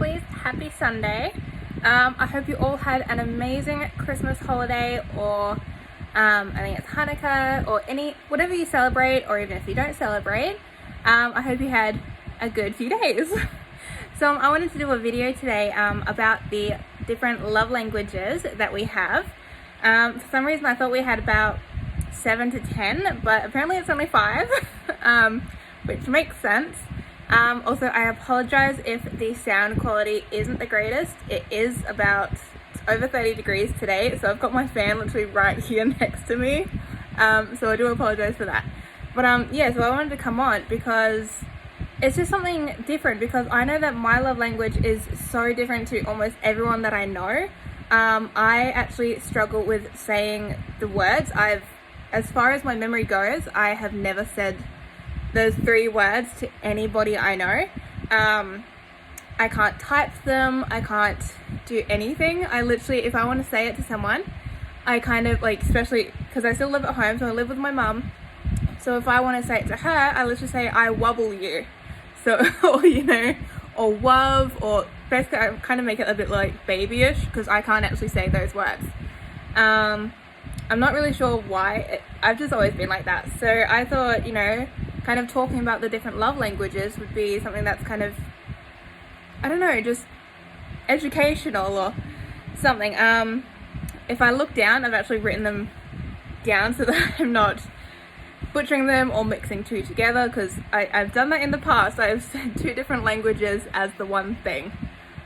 lovelies, happy Sunday. I hope you all had an amazing Christmas holiday, or I think it's Hanukkah, or whatever you celebrate, or even if you don't celebrate. I hope you had a good few days. So I wanted to do a video today about the different love languages that we have. For some reason I thought we had about 7 to 10, but apparently it's only 5, which makes sense. Also, I apologize if the sound quality isn't the greatest. It is over 30 degrees today, so I've got my fan literally right here next to me. So I do apologize for that. But yeah, so I wanted to come on because it's just something different, because I know that my love language is so different to almost everyone that I know. I actually struggle with saying the words. As far as my memory goes, I have never said those 3 words to anybody I know. I can't type them, I can't do anything. I literally, if I want to say it to someone, I kind of like, especially because I still live at home, so I live with my mum. So if I want to say it to her, I literally say, I wobble you. So, or or wov, or basically I kind of make it a bit like babyish, because I can't actually say those words. I'm not really sure why. I've just always been like that. So I thought, kind of talking about the different love languages would be something that's kind of, I don't know, just educational or something. If I look down, I've actually written them down so that I'm not butchering them or mixing 2 together, because I've done that in the past. I've said 2 different languages as the one thing.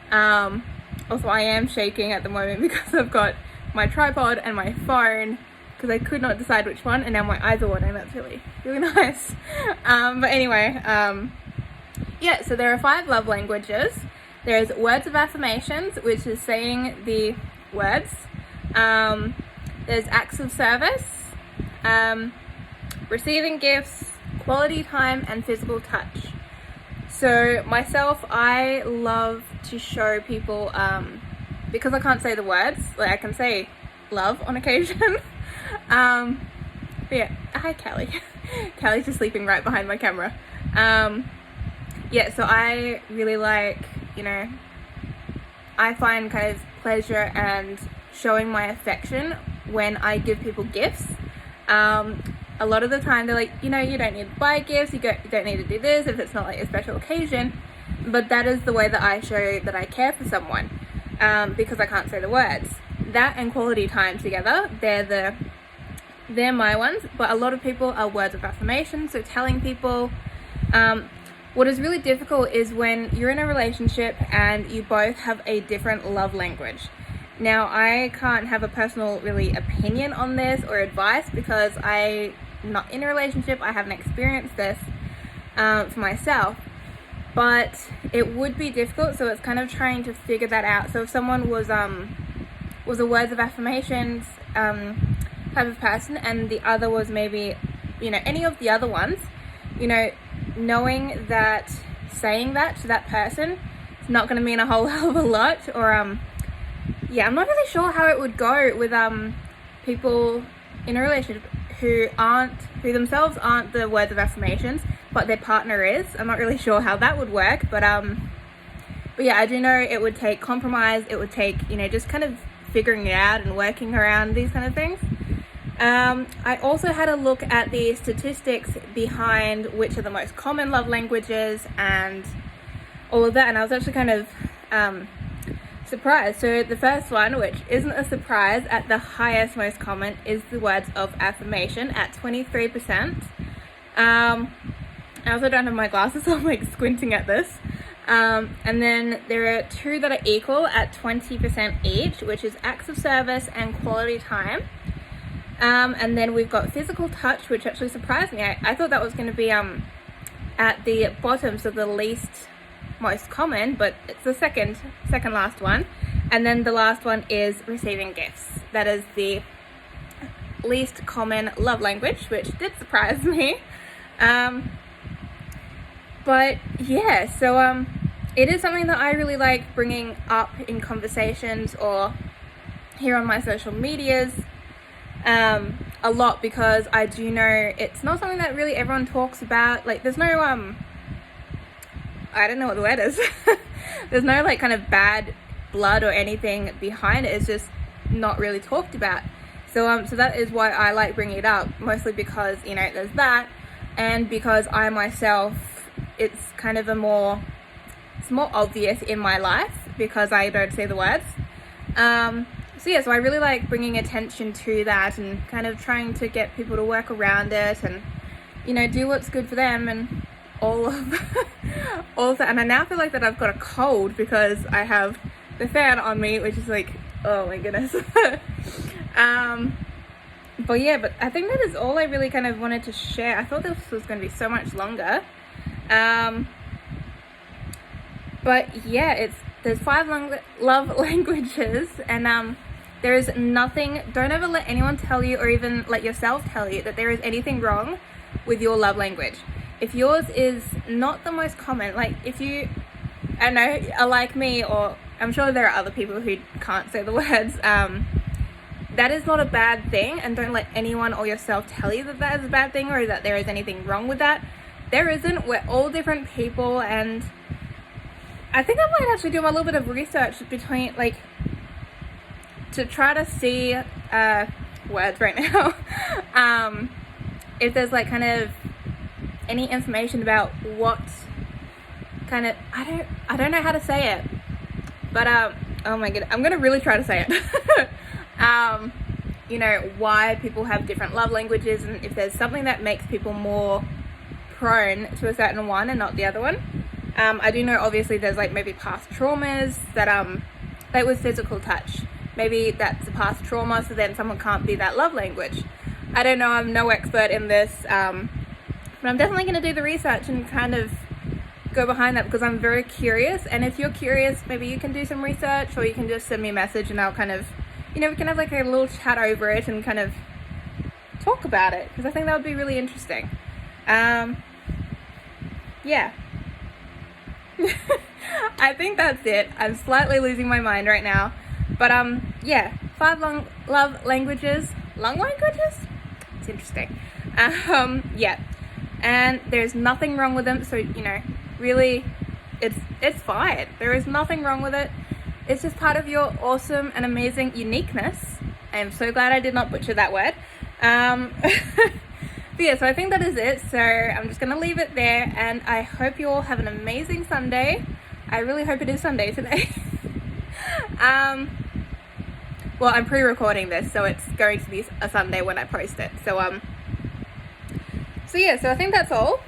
Also, I am shaking at the moment because I've got my tripod and my phone, because I could not decide which one, and now my eyes are watering. That's really, really nice. But anyway, yeah, so there are 5 love languages. There's words of affirmations, which is saying the words. There's acts of service, receiving gifts, quality time, and physical touch. So myself, I love to show people, because I can't say the words, like I can say love on occasion. But yeah, hi Callie. Callie's just sleeping right behind my camera. Yeah, so I really like, I find kind of pleasure and showing my affection when I give people gifts. A lot of the time they're like, you don't need to buy gifts, you don't need to do this if it's not like a special occasion. But that is the way that I show that I care for someone, because I can't say the words. That and quality time together, they're my ones. But a lot of people are words of affirmation, so telling people. What is really difficult is when you're in a relationship and you both have a different love language. Now, I can't have a personal really opinion on this or advice, because I'm not in a relationship. I haven't experienced this for myself, but it would be difficult. So it's kind of trying to figure that out. So if someone was a words of affirmations type of person, and the other was maybe any of the other ones, knowing that saying that to that person is not going to mean a whole hell of a lot. Or yeah, I'm not really sure how it would go with people in a relationship who themselves aren't the words of affirmations, but their partner is. I'm not really sure how that would work, but yeah, I do know it would take compromise. It would take just kind of figuring it out and working around these kind of things. I also had a look at the statistics behind which are the most common love languages and all of that, and I was actually kind of surprised. So the first one, which isn't a surprise, at the highest, most common, is the words of affirmation at 23%. I also don't have my glasses, so I'm like squinting at this. And then there are 2 that are equal at 20% each, which is acts of service and quality time. And then we've got physical touch, which actually surprised me. I thought that was going to be at the bottom, so the least most common, but it's the second last one. And then the last one is receiving gifts. That is the least common love language, which did surprise me. But yeah, so it is something that I really like bringing up in conversations or here on my social medias a lot, because I do know it's not something that really everyone talks about. Like, there's no I don't know what the word is. there's no like kind of bad blood or anything behind it. It's just not really talked about. So that is why I like bringing it up, mostly because, you know, there's that, and because I myself, it's kind of it's more obvious in my life because I don't say the words. So yeah, so I really like bringing attention to that and kind of trying to get people to work around it and, you know, do what's good for them and all of that. And I now feel like that I've got a cold because I have the fan on me, which is like, oh my goodness. But yeah, but I think that is all I really kind of wanted to share. I thought this was going to be so much longer. But yeah, there's 5 love languages, and there is nothing, don't ever let anyone tell you, or even let yourself tell you, that there is anything wrong with your love language. If yours is not the most common, like if you, I don't know, are like me, or I'm sure there are other people who can't say the words, that is not a bad thing, and don't let anyone or yourself tell you that that is a bad thing or that there is anything wrong with that. There isn't. We're all different people, and I think I might actually do a little bit of research between, like, to try to see words right now, if there's like kind of any information about what kind of, I don't know how to say it, but oh my goodness, I'm gonna really try to say it. You know, why people have different love languages, and if there's something that makes people more prone to a certain one and not the other one. I do know obviously there's like maybe past traumas that with physical touch, maybe that's a past trauma, so then someone can't be that love language. I don't know, I'm no expert in this, but I'm definitely going to do the research and kind of go behind that because I'm very curious. And if you're curious, maybe you can do some research, or you can just send me a message and I'll kind of, you know, we can have like a little chat over it and kind of talk about it, because I think that would be really interesting. Yeah. I think that's it. I'm slightly losing my mind right now. But yeah, 5 love languages. Lung languages? It's interesting. Yeah. And there's nothing wrong with them, so, you know, really it's fine. There is nothing wrong with it. It's just part of your awesome and amazing uniqueness. I am so glad I did not butcher that word. But yeah, so I think that is it. So I'm just going to leave it there, and I hope you all have an amazing Sunday. I really hope it is Sunday today. Well, I'm pre-recording this, so it's going to be a Sunday when I post it. So yeah, so I think that's all.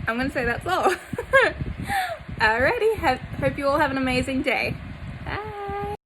I'm going to say that's all. Alrighty, hope you all have an amazing day. Bye.